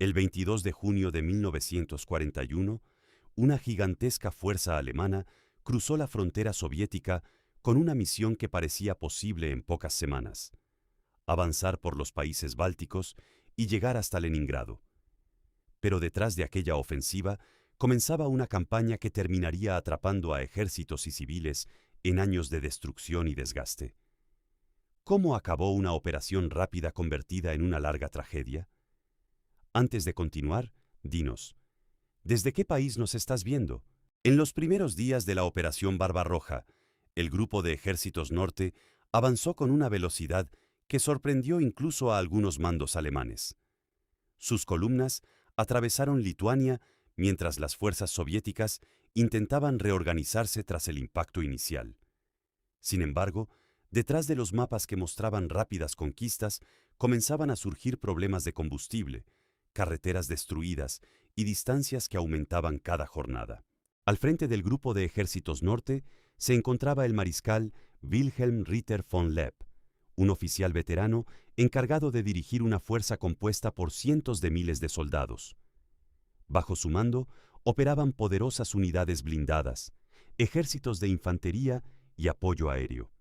El 22 de junio de 1941, una gigantesca fuerza alemana cruzó la frontera soviética con una misión que parecía posible en pocas semanas: avanzar por los países bálticos y llegar hasta Leningrado. Pero detrás de aquella ofensiva comenzaba una campaña que terminaría atrapando a ejércitos y civiles en años de destrucción y desgaste. ¿Cómo acabó una operación rápida convertida en una larga tragedia? Antes de continuar, dinos, ¿desde qué país nos estás viendo? En los primeros días de la Operación Barbarroja, el Grupo de Ejércitos Norte avanzó con una velocidad que sorprendió incluso a algunos mandos alemanes. Sus columnas atravesaron Lituania mientras las fuerzas soviéticas intentaban reorganizarse tras el impacto inicial. Sin embargo, detrás de los mapas que mostraban rápidas conquistas, comenzaban a surgir problemas de combustible, carreteras destruidas y distancias que aumentaban cada jornada. Al frente del Grupo de Ejércitos Norte se encontraba el mariscal Wilhelm Ritter von Lepp, un oficial veterano encargado de dirigir una fuerza compuesta por cientos de miles de soldados. Bajo su mando operaban poderosas unidades blindadas, ejércitos de infantería y apoyo aéreo.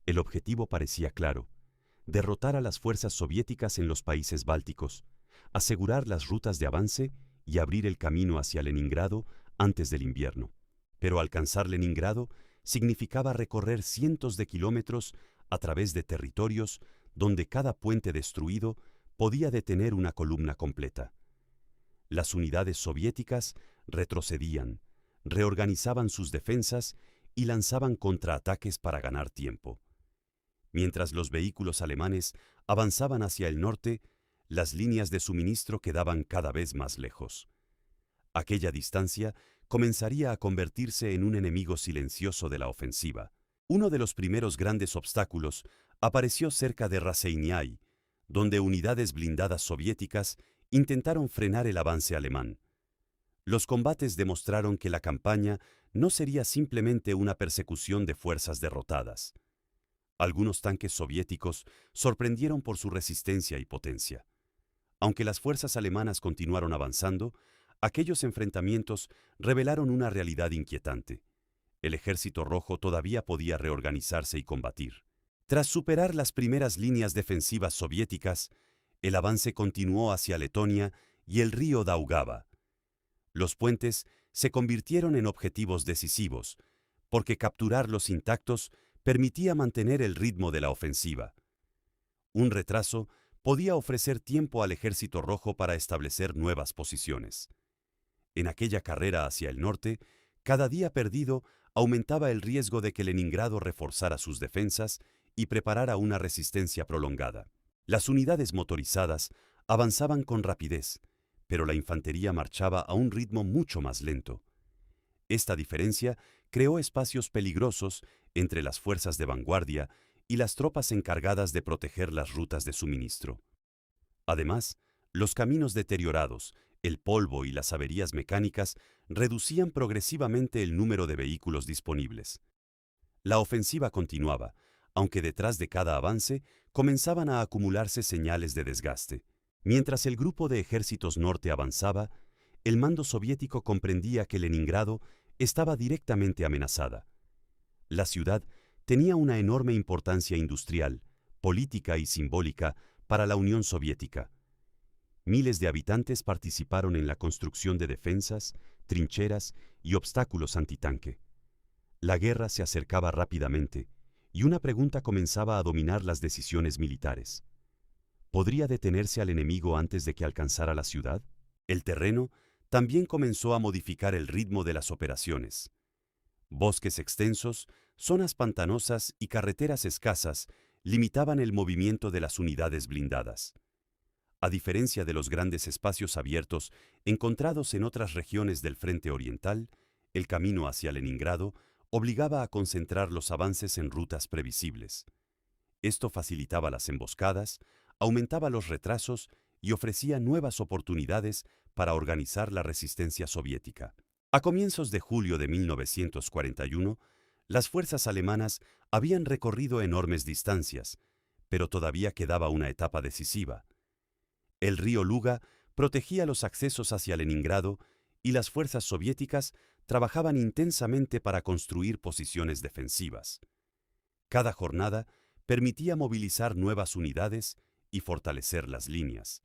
El objetivo parecía claro: derrotar a las fuerzas soviéticas en los países bálticos, asegurar las rutas de avance y abrir el camino hacia Leningrado antes del invierno. Pero alcanzar Leningrado significaba recorrer cientos de kilómetros a través de territorios donde cada puente destruido podía detener una columna completa. Las unidades soviéticas retrocedían, reorganizaban sus defensas y lanzaban contraataques para ganar tiempo. Mientras los vehículos alemanes avanzaban hacia el norte, las líneas de suministro quedaban cada vez más lejos. Aquella distancia comenzaría a convertirse en un enemigo silencioso de la ofensiva. Uno de los primeros grandes obstáculos apareció cerca de Raseiniai, donde unidades blindadas soviéticas intentaron frenar el avance alemán. Los combates demostraron que la campaña no sería simplemente una persecución de fuerzas derrotadas. Algunos tanques soviéticos sorprendieron por su resistencia y potencia. Aunque las fuerzas alemanas continuaron avanzando, aquellos enfrentamientos revelaron una realidad inquietante. El Ejército Rojo todavía podía reorganizarse y combatir. Tras superar las primeras líneas defensivas soviéticas, el avance continuó hacia Letonia y el río Daugava. Los puentes se convirtieron en objetivos decisivos, porque capturarlos intactos permitía mantener el ritmo de la ofensiva. Un retraso podía ofrecer tiempo al Ejército Rojo para establecer nuevas posiciones. En aquella carrera hacia el norte, cada día perdido aumentaba el riesgo de que Leningrado reforzara sus defensas y preparara una resistencia prolongada. Las unidades motorizadas avanzaban con rapidez, pero la infantería marchaba a un ritmo mucho más lento. Esta diferencia creó espacios peligrosos entre las fuerzas de vanguardia y las tropas encargadas de proteger las rutas de suministro. Además, los caminos deteriorados, el polvo y las averías mecánicas reducían progresivamente el número de vehículos disponibles. La ofensiva continuaba, aunque detrás de cada avance comenzaban a acumularse señales de desgaste. Mientras el Grupo de Ejércitos Norte avanzaba, el mando soviético comprendía que Leningrado estaba directamente amenazada. La ciudad tenía una enorme importancia industrial, política y simbólica para la Unión Soviética. Miles de habitantes participaron en la construcción de defensas, trincheras y obstáculos antitanque. La guerra se acercaba rápidamente y una pregunta comenzaba a dominar las decisiones militares: ¿podría detenerse al enemigo antes de que alcanzara la ciudad? El terreno también comenzó a modificar el ritmo de las operaciones. Bosques extensos, zonas pantanosas y carreteras escasas limitaban el movimiento de las unidades blindadas. A diferencia de los grandes espacios abiertos encontrados en otras regiones del frente oriental, el camino hacia Leningrado obligaba a concentrar los avances en rutas previsibles. Esto facilitaba las emboscadas, aumentaba los retrasos y ofrecía nuevas oportunidades para organizar la resistencia soviética. A comienzos de julio de 1941, las fuerzas alemanas habían recorrido enormes distancias, pero todavía quedaba una etapa decisiva. El río Luga protegía los accesos hacia Leningrado y las fuerzas soviéticas trabajaban intensamente para construir posiciones defensivas. Cada jornada permitía movilizar nuevas unidades y fortalecer las líneas.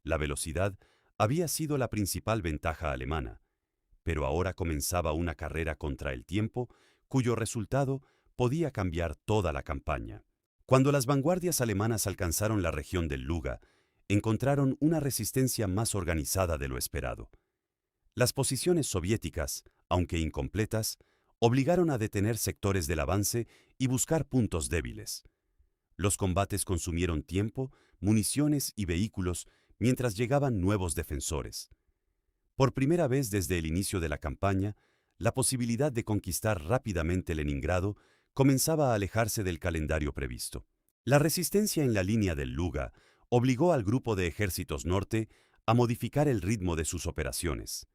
La velocidad había sido la principal ventaja alemana, pero ahora comenzaba una carrera contra el tiempo, cuyo resultado podía cambiar toda la campaña. Cuando las vanguardias alemanas alcanzaron la región del Luga, encontraron una resistencia más organizada de lo esperado. Las posiciones soviéticas, aunque incompletas, obligaron a detener sectores del avance y buscar puntos débiles. Los combates consumieron tiempo, municiones y vehículos mientras llegaban nuevos defensores. Por primera vez desde el inicio de la campaña, la posibilidad de conquistar rápidamente Leningrado comenzaba a alejarse del calendario previsto. La resistencia en la línea del Luga obligó al grupo de ejércitos norte a modificar el ritmo de sus operaciones.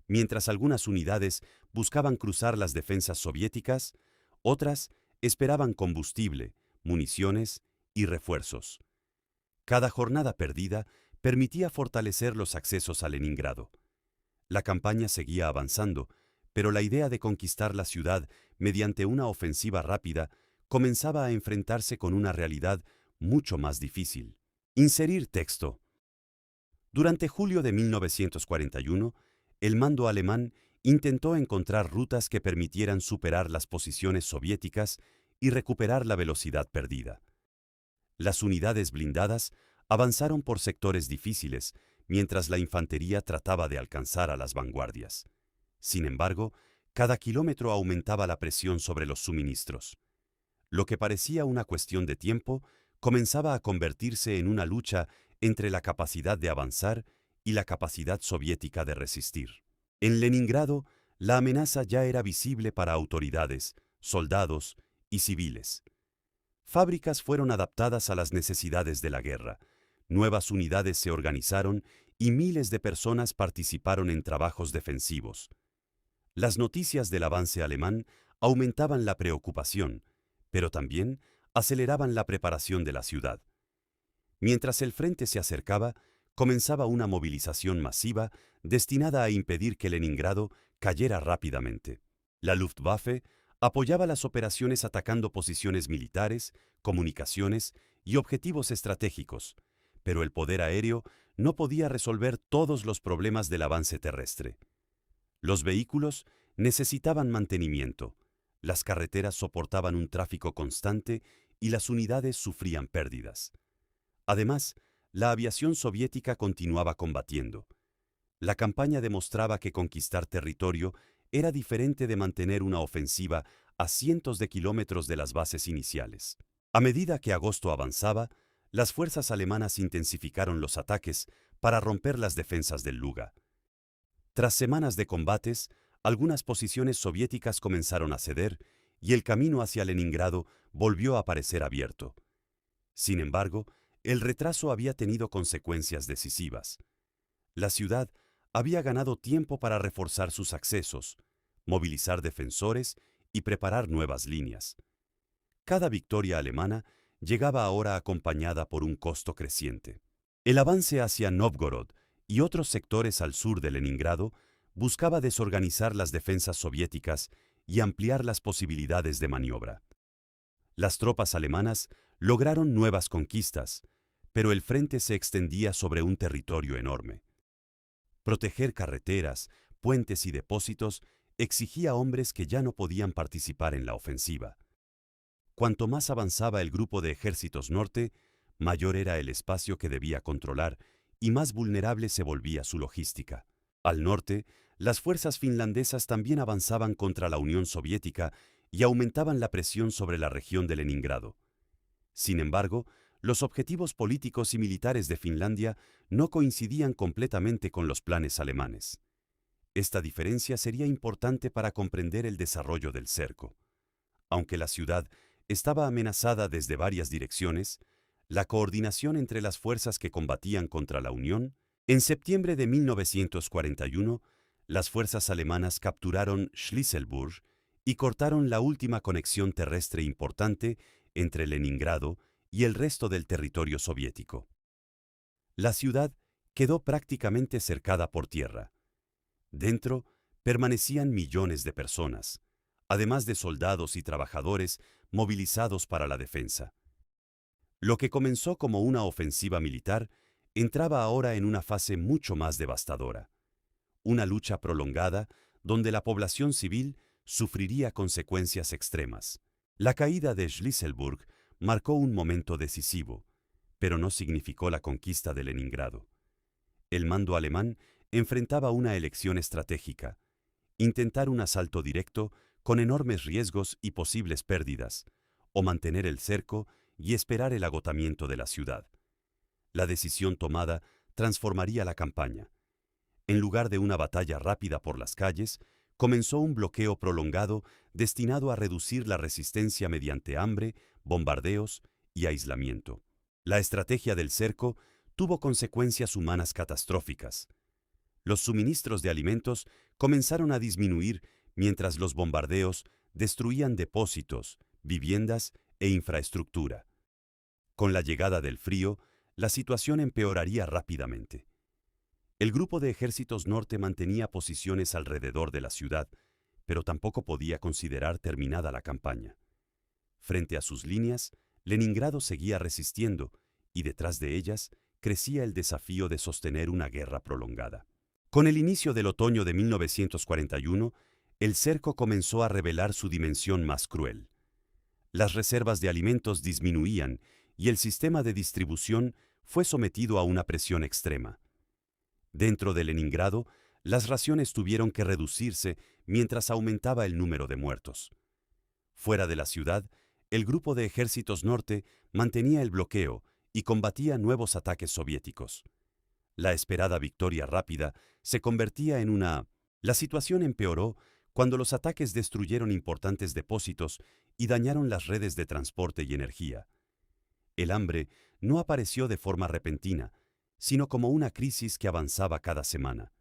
Mientras algunas unidades buscaban cruzar las defensas soviéticas, otras esperaban combustible, municiones y refuerzos. Cada jornada perdida permitía fortalecer los accesos a Leningrado. La campaña seguía avanzando, pero la idea de conquistar la ciudad mediante una ofensiva rápida comenzaba a enfrentarse con una realidad mucho más difícil. Inserir texto. Durante julio de 1941, el mando alemán intentó encontrar rutas que permitieran superar las posiciones soviéticas y recuperar la velocidad perdida. Las unidades blindadas avanzaron por sectores difíciles, mientras la infantería trataba de alcanzar a las vanguardias. Sin embargo, cada kilómetro aumentaba la presión sobre los suministros. Lo que parecía una cuestión de tiempo comenzaba a convertirse en una lucha entre la capacidad de avanzar y la capacidad soviética de resistir. En Leningrado, la amenaza ya era visible para autoridades, soldados y civiles. Fábricas fueron adaptadas a las necesidades de la guerra, nuevas unidades se organizaron y miles de personas participaron en trabajos defensivos. Las noticias del avance alemán aumentaban la preocupación, pero también aceleraban la preparación de la ciudad. Mientras el frente se acercaba, comenzaba una movilización masiva destinada a impedir que Leningrado cayera rápidamente. La Luftwaffe apoyaba las operaciones atacando posiciones militares, comunicaciones y objetivos estratégicos, pero el poder aéreo no podía resolver todos los problemas del avance terrestre. Los vehículos necesitaban mantenimiento, las carreteras soportaban un tráfico constante y las unidades sufrían pérdidas. Además, la aviación soviética continuaba combatiendo. La campaña demostraba que conquistar territorio era diferente de mantener una ofensiva a cientos de kilómetros de las bases iniciales. A medida que agosto avanzaba, las fuerzas alemanas intensificaron los ataques para romper las defensas del Luga. Tras semanas de combates, algunas posiciones soviéticas comenzaron a ceder y el camino hacia Leningrado volvió a parecer abierto. Sin embargo, el retraso había tenido consecuencias decisivas. La ciudad había ganado tiempo para reforzar sus accesos, movilizar defensores y preparar nuevas líneas. Cada victoria alemana llegaba ahora acompañada por un costo creciente. El avance hacia Novgorod y otros sectores al sur de Leningrado buscaba desorganizar las defensas soviéticas y ampliar las posibilidades de maniobra. Las tropas alemanas lograron nuevas conquistas, pero el frente se extendía sobre un territorio enorme. Proteger carreteras, puentes y depósitos exigía hombres que ya no podían participar en la ofensiva. Cuanto más avanzaba el grupo de ejércitos norte, mayor era el espacio que debía controlar y más vulnerable se volvía su logística. Al norte, las fuerzas finlandesas también avanzaban contra la Unión Soviética y aumentaban la presión sobre la región de Leningrado. Sin embargo, los objetivos políticos y militares de Finlandia no coincidían completamente con los planes alemanes. Esta diferencia sería importante para comprender el desarrollo del cerco. Aunque la ciudad estaba amenazada desde varias direcciones, la coordinación entre las fuerzas que combatían contra la Unión, en septiembre de 1941, las fuerzas alemanas capturaron Schlisselburg y cortaron la última conexión terrestre importante entre Leningrado y el resto del territorio soviético. La ciudad quedó prácticamente cercada por tierra. Dentro permanecían millones de personas, además de soldados y trabajadores movilizados para la defensa. Lo que comenzó como una ofensiva militar entraba ahora en una fase mucho más devastadora. Una lucha prolongada donde la población civil sufriría consecuencias extremas. La caída de Shlisselburg marcó un momento decisivo, pero no significó la conquista de Leningrado. El mando alemán enfrentaba una elección estratégica: intentar un asalto directo con enormes riesgos y posibles pérdidas, o mantener el cerco y esperar el agotamiento de la ciudad. La decisión tomada transformaría la campaña. En lugar de una batalla rápida por las calles, comenzó un bloqueo prolongado destinado a reducir la resistencia mediante hambre, bombardeos y aislamiento. La estrategia del cerco tuvo consecuencias humanas catastróficas. Los suministros de alimentos comenzaron a disminuir mientras los bombardeos destruían depósitos, viviendas e infraestructura. Con la llegada del frío, la situación empeoraría rápidamente. El grupo de ejércitos norte mantenía posiciones alrededor de la ciudad, pero tampoco podía considerar terminada la campaña. Frente a sus líneas, Leningrado seguía resistiendo, y detrás de ellas crecía el desafío de sostener una guerra prolongada. Con el inicio del otoño de 1941, el cerco comenzó a revelar su dimensión más cruel. Las reservas de alimentos disminuían y el sistema de distribución fue sometido a una presión extrema. Dentro de Leningrado, las raciones tuvieron que reducirse mientras aumentaba el número de muertos. Fuera de la ciudad, el grupo de ejércitos norte mantenía el bloqueo y combatía nuevos ataques soviéticos. La esperada victoria rápida se convertía en una... La situación empeoró cuando los ataques destruyeron importantes depósitos y dañaron las redes de transporte y energía. El hambre no apareció de forma repentina, sino como una crisis que avanzaba cada semana.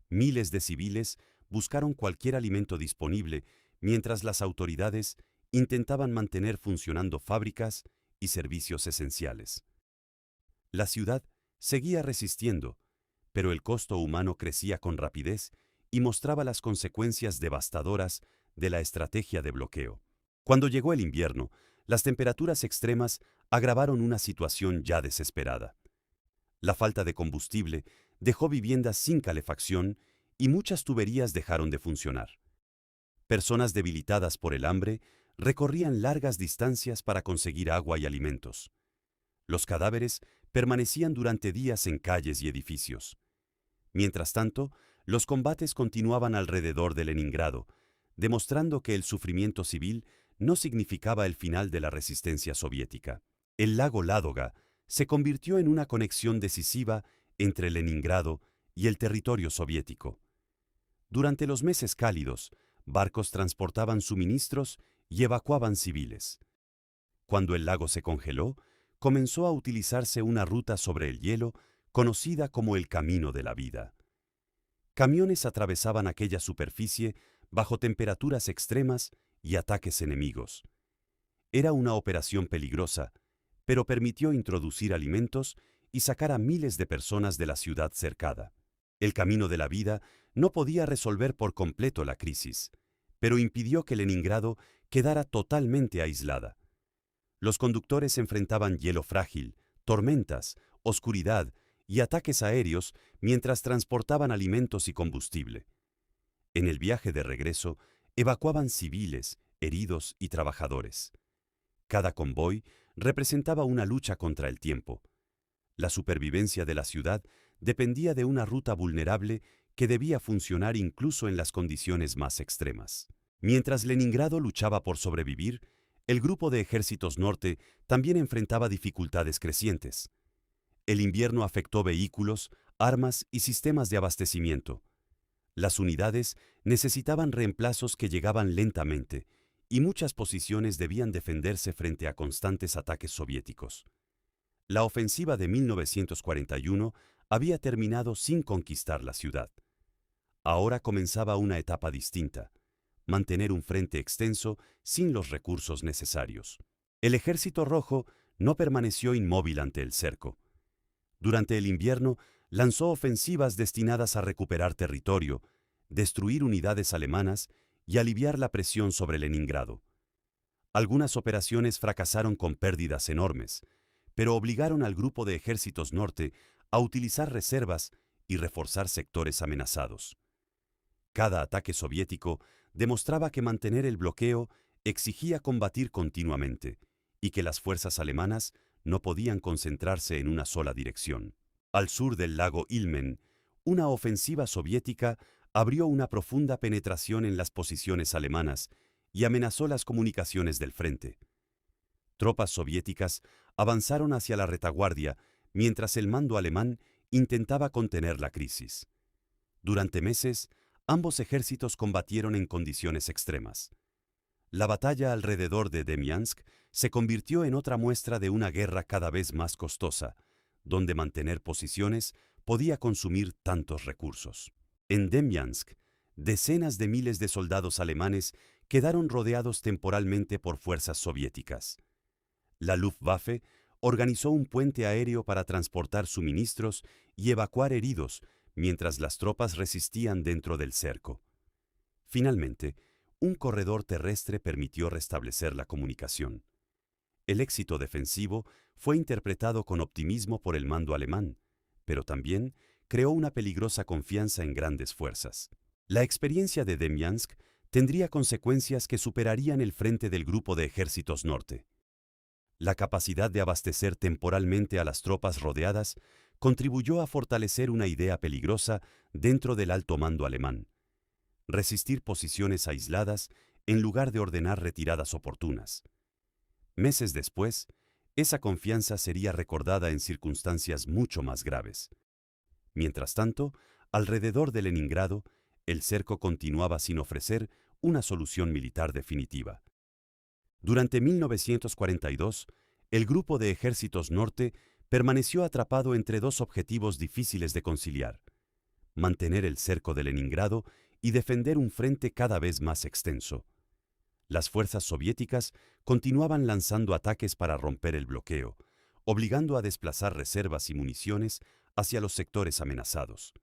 Miles de civiles buscaron cualquier alimento disponible mientras las autoridades intentaban mantener funcionando fábricas y servicios esenciales. La ciudad seguía resistiendo, pero el costo humano crecía con rapidez y mostraba las consecuencias devastadoras de la estrategia de bloqueo. Cuando llegó el invierno, las temperaturas extremas agravaron una situación ya desesperada. La falta de combustible dejó viviendas sin calefacción y muchas tuberías dejaron de funcionar. Personas debilitadas por el hambre recorrían largas distancias para conseguir agua y alimentos. Los cadáveres permanecían durante días en calles y edificios. Mientras tanto, los combates continuaban alrededor de Leningrado, demostrando que el sufrimiento civil no significaba el final de la resistencia soviética. El lago Ládoga se convirtió en una conexión decisiva entre Leningrado y el territorio soviético. Durante los meses cálidos, barcos transportaban suministros y evacuaban civiles. Cuando el lago se congeló, comenzó a utilizarse una ruta sobre el hielo conocida como el Camino de la Vida. Camiones atravesaban aquella superficie bajo temperaturas extremas y ataques enemigos. Era una operación peligrosa, pero permitió introducir alimentos y sacar a miles de personas de la ciudad cercada. El Camino de la Vida no podía resolver por completo la crisis, pero impidió que Leningrado quedara totalmente aislada. Los conductores enfrentaban hielo frágil, tormentas, oscuridad y ataques aéreos mientras transportaban alimentos y combustible. En el viaje de regreso, evacuaban civiles, heridos y trabajadores. Cada convoy representaba una lucha contra el tiempo. La supervivencia de la ciudad dependía de una ruta vulnerable que debía funcionar incluso en las condiciones más extremas. Mientras Leningrado luchaba por sobrevivir, el grupo de ejércitos norte también enfrentaba dificultades crecientes. El invierno afectó vehículos, armas y sistemas de abastecimiento. Las unidades necesitaban reemplazos que llegaban lentamente, y muchas posiciones debían defenderse frente a constantes ataques soviéticos. La ofensiva de 1941 había terminado sin conquistar la ciudad. Ahora comenzaba una etapa distinta: mantener un frente extenso sin los recursos necesarios. El Ejército Rojo no permaneció inmóvil ante el cerco. Durante el invierno, lanzó ofensivas destinadas a recuperar territorio, destruir unidades alemanas y aliviar la presión sobre Leningrado. Algunas operaciones fracasaron con pérdidas enormes, pero obligaron al Grupo de Ejércitos Norte a utilizar reservas y reforzar sectores amenazados. Cada ataque soviético demostraba que mantener el bloqueo exigía combatir continuamente y que las fuerzas alemanas no podían concentrarse en una sola dirección. Al sur del lago Ilmen, una ofensiva soviética abrió una profunda penetración en las posiciones alemanas y amenazó las comunicaciones del frente. Tropas soviéticas avanzaron hacia la retaguardia mientras el mando alemán intentaba contener la crisis. Durante meses, ambos ejércitos combatieron en condiciones extremas. La batalla alrededor de Demyansk se convirtió en otra muestra de una guerra cada vez más costosa, donde mantener posiciones podía consumir tantos recursos. En Demyansk, decenas de miles de soldados alemanes quedaron rodeados temporalmente por fuerzas soviéticas. La Luftwaffe organizó un puente aéreo para transportar suministros y evacuar heridos mientras las tropas resistían dentro del cerco. Finalmente, un corredor terrestre permitió restablecer la comunicación. El éxito defensivo fue interpretado con optimismo por el mando alemán, pero también creó una peligrosa confianza en grandes fuerzas. La experiencia de Demyansk tendría consecuencias que superarían el frente del Grupo de Ejércitos Norte. La capacidad de abastecer temporalmente a las tropas rodeadas contribuyó a fortalecer una idea peligrosa dentro del alto mando alemán: resistir posiciones aisladas en lugar de ordenar retiradas oportunas. Meses después, esa confianza sería recordada en circunstancias mucho más graves. Mientras tanto, alrededor de Leningrado, el cerco continuaba sin ofrecer una solución militar definitiva. Durante 1942, el Grupo de Ejércitos Norte permaneció atrapado entre dos objetivos difíciles de conciliar: mantener el cerco de Leningrado y defender un frente cada vez más extenso. Las fuerzas soviéticas continuaban lanzando ataques para romper el bloqueo, obligando a desplazar reservas y municiones hacia los sectores amenazados.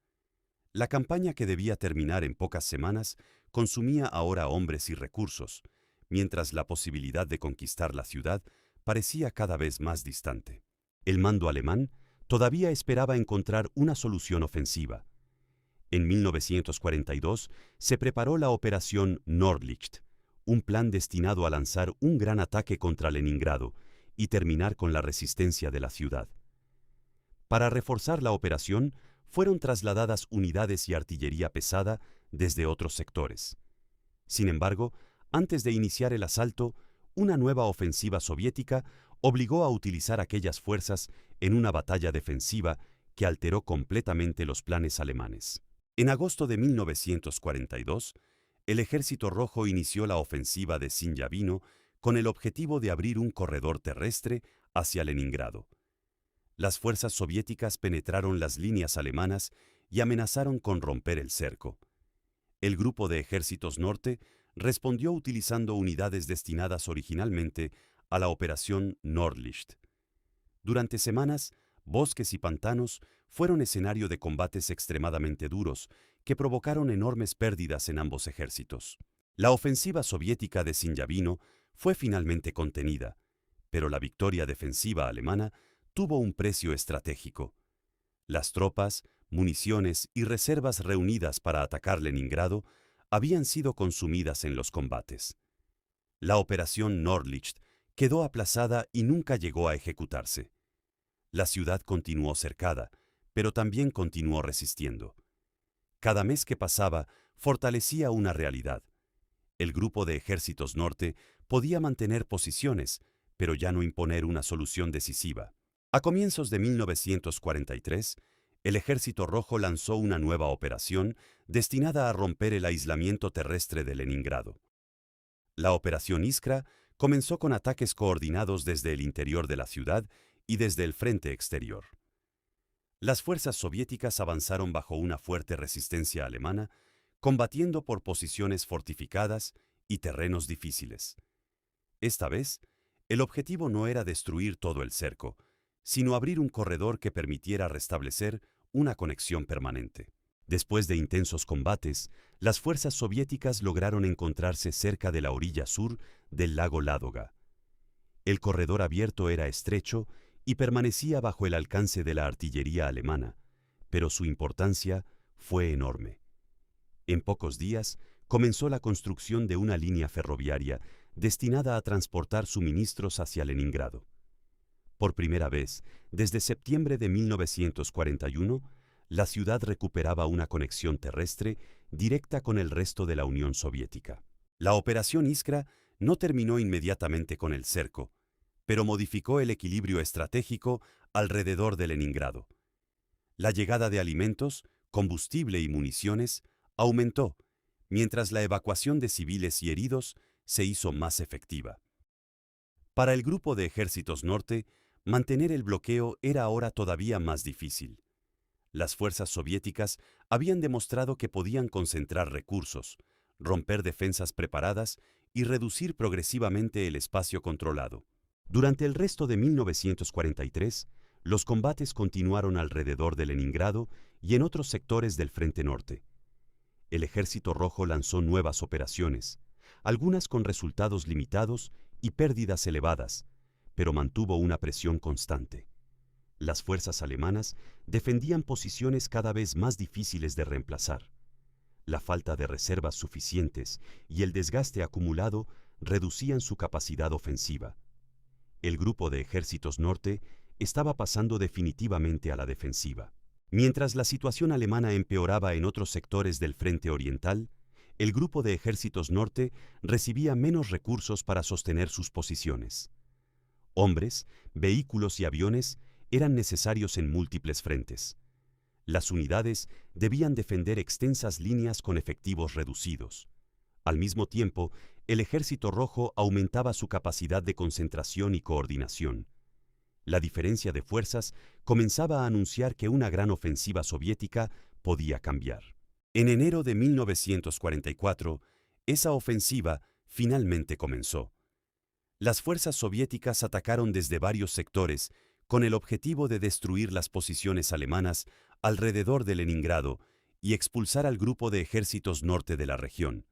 La campaña, que debía terminar en pocas semanas, consumía ahora hombres y recursos, mientras la posibilidad de conquistar la ciudad parecía cada vez más distante. El mando alemán todavía esperaba encontrar una solución ofensiva. En 1942 se preparó la Operación Nordlicht, un plan destinado a lanzar un gran ataque contra Leningrado y terminar con la resistencia de la ciudad. Para reforzar la operación, fueron trasladadas unidades y artillería pesada desde otros sectores. Sin embargo, antes de iniciar el asalto, una nueva ofensiva soviética obligó a utilizar aquellas fuerzas en una batalla defensiva que alteró completamente los planes alemanes. En agosto de 1942, el Ejército Rojo inició la ofensiva de Sinyavino con el objetivo de abrir un corredor terrestre hacia Leningrado. Las fuerzas soviéticas penetraron las líneas alemanas y amenazaron con romper el cerco. El Grupo de Ejércitos Norte respondió utilizando unidades destinadas originalmente a la Operación Nordlicht. Durante semanas, bosques y pantanos fueron escenario de combates extremadamente duros que provocaron enormes pérdidas en ambos ejércitos. La ofensiva soviética de Sinyavino fue finalmente contenida, pero la victoria defensiva alemana tuvo un precio estratégico. Las tropas, municiones y reservas reunidas para atacar Leningrado habían sido consumidas en los combates. La operación Nordlicht quedó aplazada y nunca llegó a ejecutarse. La ciudad continuó cercada, pero también continuó resistiendo. Cada mes que pasaba fortalecía una realidad. El Grupo de Ejércitos Norte podía mantener posiciones, pero ya no imponer una solución decisiva. A comienzos de 1943, el Ejército Rojo lanzó una nueva operación destinada a romper el aislamiento terrestre de Leningrado. La Operación Iskra comenzó con ataques coordinados desde el interior de la ciudad y desde el frente exterior. Las fuerzas soviéticas avanzaron bajo una fuerte resistencia alemana, combatiendo por posiciones fortificadas y terrenos difíciles. Esta vez, el objetivo no era destruir todo el cerco, sino abrir un corredor que permitiera restablecer una conexión permanente. Después de intensos combates, las fuerzas soviéticas lograron encontrarse cerca de la orilla sur del lago Ládoga. El corredor abierto era estrecho y permanecía bajo el alcance de la artillería alemana, pero su importancia fue enorme. En pocos días comenzó la construcción de una línea ferroviaria destinada a transportar suministros hacia Leningrado. Por primera vez, desde septiembre de 1941, la ciudad recuperaba una conexión terrestre directa con el resto de la Unión Soviética. La Operación Iskra no terminó inmediatamente con el cerco, pero modificó el equilibrio estratégico alrededor de Leningrado. La llegada de alimentos, combustible y municiones aumentó, mientras la evacuación de civiles y heridos se hizo más efectiva. Para el Grupo de Ejércitos Norte, mantener el bloqueo era ahora todavía más difícil. Las fuerzas soviéticas habían demostrado que podían concentrar recursos, romper defensas preparadas y reducir progresivamente el espacio controlado. Durante el resto de 1943, los combates continuaron alrededor de Leningrado y en otros sectores del Frente Norte. El Ejército Rojo lanzó nuevas operaciones, algunas con resultados limitados y pérdidas elevadas, pero mantuvo una presión constante. Las fuerzas alemanas defendían posiciones cada vez más difíciles de reemplazar. La falta de reservas suficientes y el desgaste acumulado reducían su capacidad ofensiva. El Grupo de Ejércitos Norte estaba pasando definitivamente a la defensiva. Mientras la situación alemana empeoraba en otros sectores del Frente Oriental, el Grupo de Ejércitos Norte recibía menos recursos para sostener sus posiciones. Hombres, vehículos y aviones eran necesarios en múltiples frentes. Las unidades debían defender extensas líneas con efectivos reducidos. Al mismo tiempo, el Ejército Rojo aumentaba su capacidad de concentración y coordinación. La diferencia de fuerzas comenzaba a anunciar que una gran ofensiva soviética podía cambiar. En enero de 1944, esa ofensiva finalmente comenzó. Las fuerzas soviéticas atacaron desde varios sectores con el objetivo de destruir las posiciones alemanas alrededor de Leningrado y expulsar al Grupo de Ejércitos Norte de la región.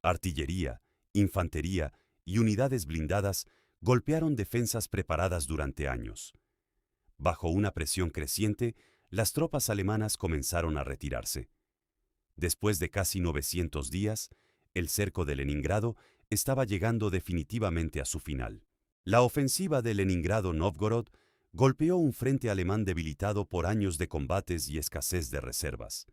Artillería, infantería y unidades blindadas golpearon defensas preparadas durante años. Bajo una presión creciente, las tropas alemanas comenzaron a retirarse. Después de casi 900 días, el cerco de Leningrado estaba llegando definitivamente a su final. La ofensiva de Leningrado-Novgorod golpeó un frente alemán debilitado por años de combates y escasez de reservas.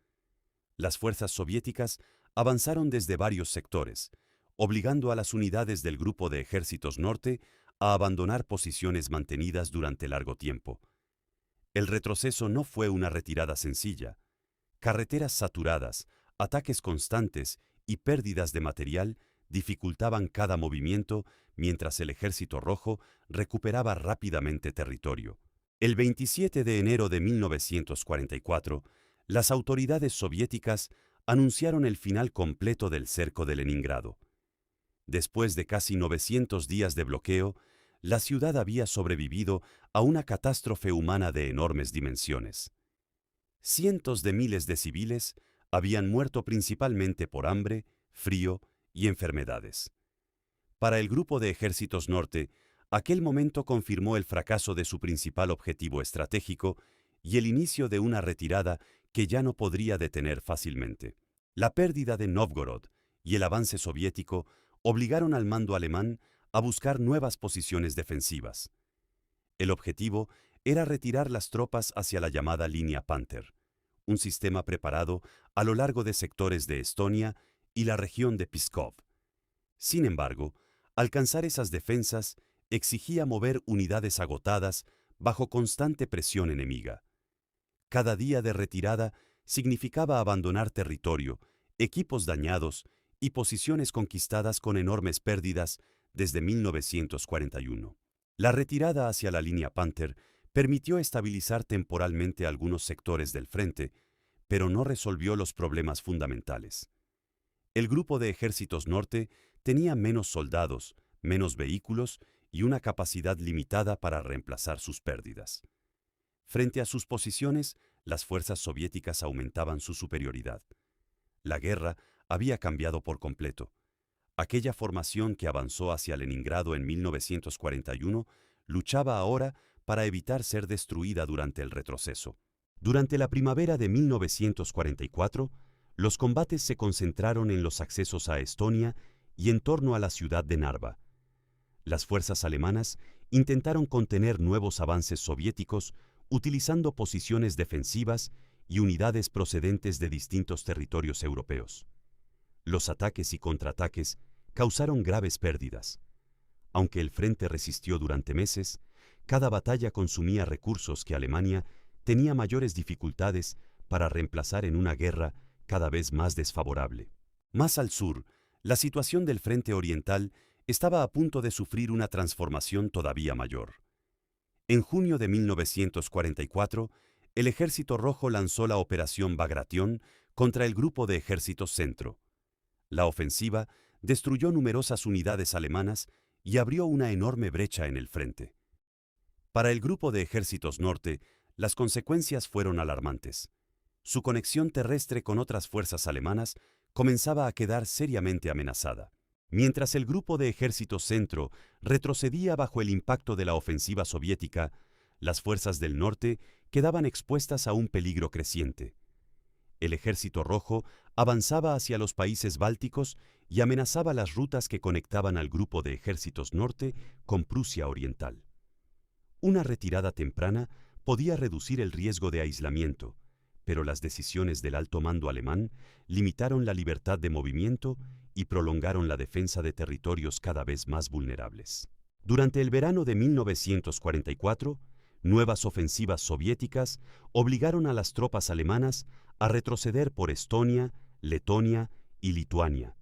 Las fuerzas soviéticas avanzaron desde varios sectores, obligando a las unidades del Grupo de Ejércitos Norte a abandonar posiciones mantenidas durante largo tiempo. El retroceso no fue una retirada sencilla. Carreteras saturadas, ataques constantes y pérdidas de material dificultaban cada movimiento mientras el Ejército Rojo recuperaba rápidamente territorio. El 27 de enero de 1944, las autoridades soviéticas anunciaron el final completo del cerco de Leningrado. Después de casi 900 días de bloqueo, la ciudad había sobrevivido a una catástrofe humana de enormes dimensiones. Cientos de miles de civiles habían muerto principalmente por hambre, frío y enfermedades. Para el Grupo de Ejércitos Norte, aquel momento confirmó el fracaso de su principal objetivo estratégico y el inicio de una retirada que ya no podría detener fácilmente. La pérdida de Novgorod y el avance soviético obligaron al mando alemán a buscar nuevas posiciones defensivas. El objetivo era retirar las tropas hacia la llamada Línea Panther, un sistema preparado a lo largo de sectores de Estonia y la región de Pskov. Sin embargo, alcanzar esas defensas exigía mover unidades agotadas bajo constante presión enemiga. Cada día de retirada significaba abandonar territorio, equipos dañados y posiciones conquistadas con enormes pérdidas desde 1941. La retirada hacia la Línea Panther permitió estabilizar temporalmente algunos sectores del frente, pero no resolvió los problemas fundamentales. El Grupo de Ejércitos Norte tenía menos soldados, menos vehículos y una capacidad limitada para reemplazar sus pérdidas. Frente a sus posiciones, Las fuerzas soviéticas aumentaban su superioridad. La guerra había cambiado por completo. Aquella formación que avanzó hacia Leningrado en 1941 luchaba ahora para evitar ser destruida durante el retroceso. Durante la primavera de 1944, los combates se concentraron en los accesos a Estonia y en torno a la ciudad de Narva. Las fuerzas alemanas intentaron contener nuevos avances soviéticos utilizando posiciones defensivas y unidades procedentes de distintos territorios europeos. Los ataques y contraataques causaron graves pérdidas. Aunque el frente resistió durante meses, cada batalla consumía recursos que Alemania tenía mayores dificultades para reemplazar en una guerra cada vez más desfavorable. Más al sur, la situación del frente oriental estaba a punto de sufrir una transformación todavía mayor. En junio de 1944, el Ejército Rojo lanzó la Operación Bagration contra el Grupo de Ejércitos Centro. La ofensiva destruyó numerosas unidades alemanas y abrió una enorme brecha en el frente. Para el Grupo de Ejércitos Norte, las consecuencias fueron alarmantes. Su conexión terrestre con otras fuerzas alemanas comenzaba a quedar seriamente amenazada. Mientras el Grupo de Ejércitos Centro retrocedía bajo el impacto de la ofensiva soviética, las fuerzas del norte quedaban expuestas a un peligro creciente. El Ejército Rojo avanzaba hacia los países bálticos y amenazaba las rutas que conectaban al Grupo de Ejércitos Norte con Prusia Oriental. Una retirada temprana podía reducir el riesgo de aislamiento, pero las decisiones del alto mando alemán limitaron la libertad de movimiento y prolongaron la defensa de territorios cada vez más vulnerables. Durante el verano de 1944, nuevas ofensivas soviéticas obligaron a las tropas alemanas a retroceder por Estonia, Letonia y Lituania.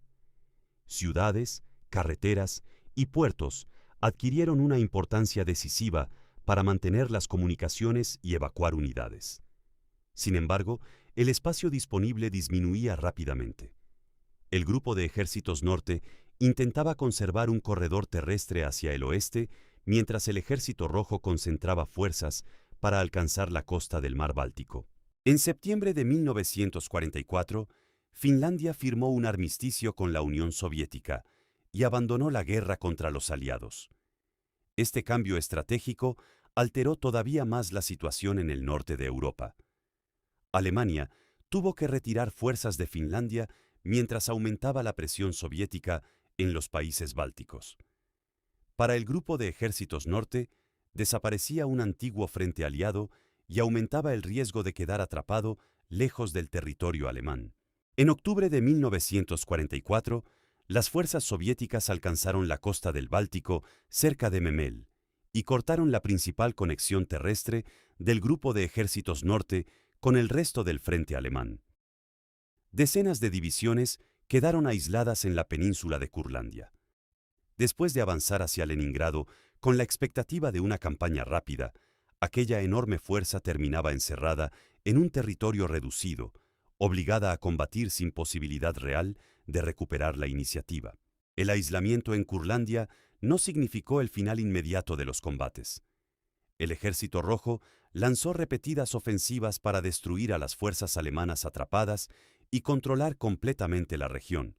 Ciudades, carreteras y puertos adquirieron una importancia decisiva para mantener las comunicaciones y evacuar unidades. Sin embargo, el espacio disponible disminuía rápidamente. El Grupo de Ejércitos Norte intentaba conservar un corredor terrestre hacia el oeste, mientras el Ejército Rojo concentraba fuerzas para alcanzar la costa del Mar Báltico. En septiembre de 1944, Finlandia firmó un armisticio con la Unión Soviética y abandonó la guerra contra los aliados. Este cambio estratégico alteró todavía más la situación en el norte de Europa. Alemania tuvo que retirar fuerzas de Finlandia mientras aumentaba la presión soviética en los países bálticos. Para el Grupo de Ejércitos Norte, desaparecía un antiguo frente aliado y aumentaba el riesgo de quedar atrapado lejos del territorio alemán. En octubre de 1944, las fuerzas soviéticas alcanzaron la costa del Báltico cerca de Memel y cortaron la principal conexión terrestre del Grupo de Ejércitos Norte con el resto del frente alemán. Decenas de divisiones quedaron aisladas en la península de Curlandia. Después de avanzar hacia Leningrado con la expectativa de una campaña rápida, aquella enorme fuerza terminaba encerrada en un territorio reducido, obligada a combatir sin posibilidad real de recuperar la iniciativa. El aislamiento en Curlandia no significó el final inmediato de los combates. El Ejército Rojo lanzó repetidas ofensivas para destruir a las fuerzas alemanas atrapadas y controlar completamente la región.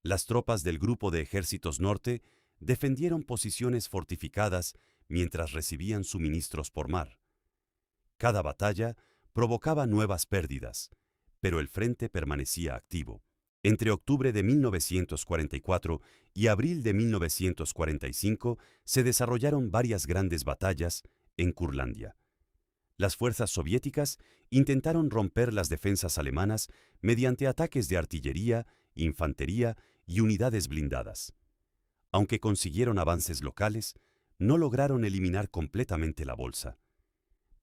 Las tropas del Grupo de Ejércitos Norte defendieron posiciones fortificadas mientras recibían suministros por mar. Cada batalla provocaba nuevas pérdidas, pero el frente permanecía activo. Entre octubre de 1944 y abril de 1945 se desarrollaron varias grandes batallas en Curlandia. Las fuerzas soviéticas intentaron romper las defensas alemanas mediante ataques de artillería, infantería y unidades blindadas. Aunque consiguieron avances locales, no lograron eliminar completamente la bolsa.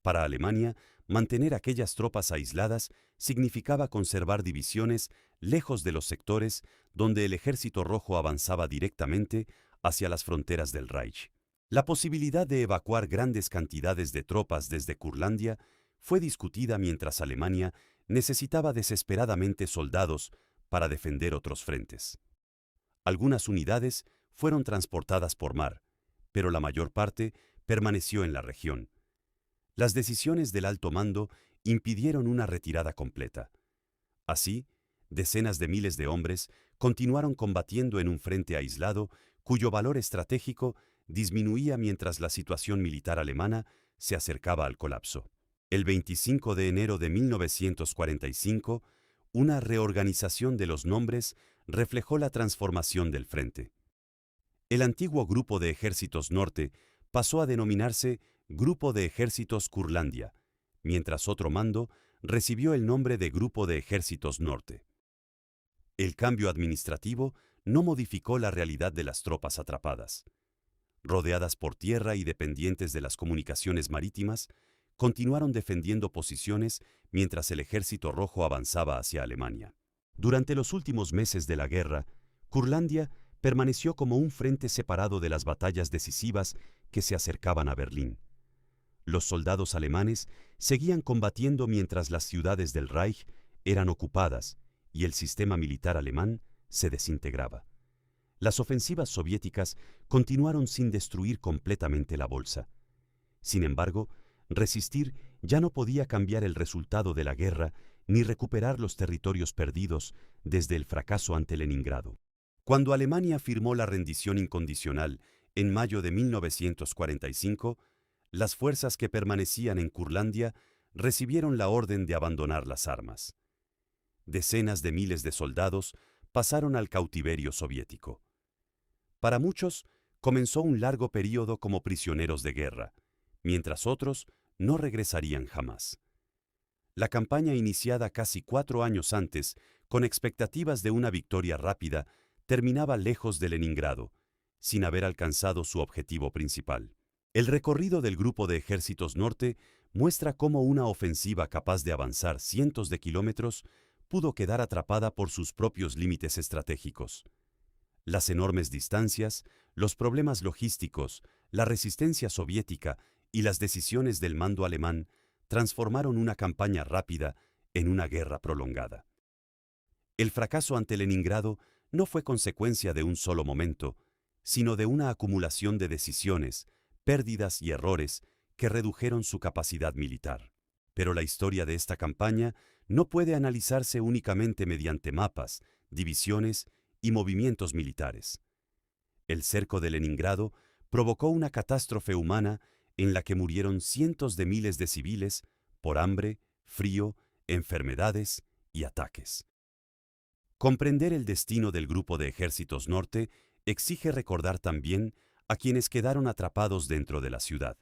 Para Alemania, mantener aquellas tropas aisladas significaba conservar divisiones lejos de los sectores donde el Ejército Rojo avanzaba directamente hacia las fronteras del Reich. La posibilidad de evacuar grandes cantidades de tropas desde Curlandia fue discutida mientras Alemania necesitaba desesperadamente soldados para defender otros frentes. Algunas unidades fueron transportadas por mar, pero la mayor parte permaneció en la región. Las decisiones del alto mando impidieron una retirada completa. Así, decenas de miles de hombres continuaron combatiendo en un frente aislado cuyo valor estratégico disminuía mientras la situación militar alemana se acercaba al colapso. El 25 de enero de 1945, una reorganización de los nombres reflejó la transformación del frente. El antiguo Grupo de Ejércitos Norte pasó a denominarse Grupo de Ejércitos Curlandia, mientras otro mando recibió el nombre de Grupo de Ejércitos Norte. El cambio administrativo no modificó la realidad de las tropas atrapadas. Rodeadas por tierra y dependientes de las comunicaciones marítimas, continuaron defendiendo posiciones mientras el Ejército Rojo avanzaba hacia Alemania. Durante los últimos meses de la guerra, Curlandia permaneció como un frente separado de las batallas decisivas que se acercaban a Berlín. Los soldados alemanes seguían combatiendo mientras las ciudades del Reich eran ocupadas y el sistema militar alemán se desintegraba. Las ofensivas soviéticas continuaron sin destruir completamente la bolsa. Sin embargo, resistir ya no podía cambiar el resultado de la guerra ni recuperar los territorios perdidos desde el fracaso ante Leningrado. Cuando Alemania firmó la rendición incondicional en mayo de 1945, las fuerzas que permanecían en Curlandia recibieron la orden de abandonar las armas. Decenas de miles de soldados pasaron al cautiverio soviético. Para muchos, comenzó un largo período como prisioneros de guerra, mientras otros no regresarían jamás. La campaña iniciada casi 4 años antes, con expectativas de una victoria rápida, terminaba lejos de Leningrado, sin haber alcanzado su objetivo principal. El recorrido del Grupo de Ejércitos Norte muestra cómo una ofensiva capaz de avanzar cientos de kilómetros pudo quedar atrapada por sus propios límites estratégicos. Las enormes distancias, los problemas logísticos, la resistencia soviética y las decisiones del mando alemán transformaron una campaña rápida en una guerra prolongada. El fracaso ante Leningrado no fue consecuencia de un solo momento, sino de una acumulación de decisiones, pérdidas y errores que redujeron su capacidad militar. Pero la historia de esta campaña no puede analizarse únicamente mediante mapas, divisiones y movimientos militares. El cerco de Leningrado provocó una catástrofe humana en la que murieron cientos de miles de civiles por hambre, frío, enfermedades y ataques. Comprender el destino del Grupo de Ejércitos Norte exige recordar también a quienes quedaron atrapados dentro de la ciudad.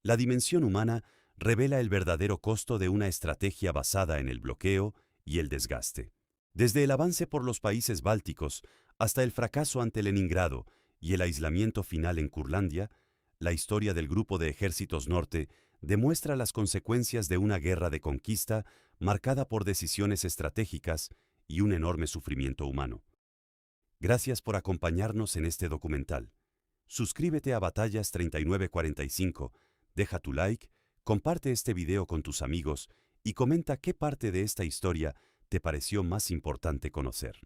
La dimensión humana revela el verdadero costo de una estrategia basada en el bloqueo y el desgaste. Desde el avance por los países bálticos hasta el fracaso ante Leningrado y el aislamiento final en Curlandia, la historia del Grupo de Ejércitos Norte demuestra las consecuencias de una guerra de conquista marcada por decisiones estratégicas y un enorme sufrimiento humano. Gracias por acompañarnos en este documental. Suscríbete a Batallas 3945, deja tu like, comparte este video con tus amigos y comenta qué parte de esta historia te pareció más importante conocer.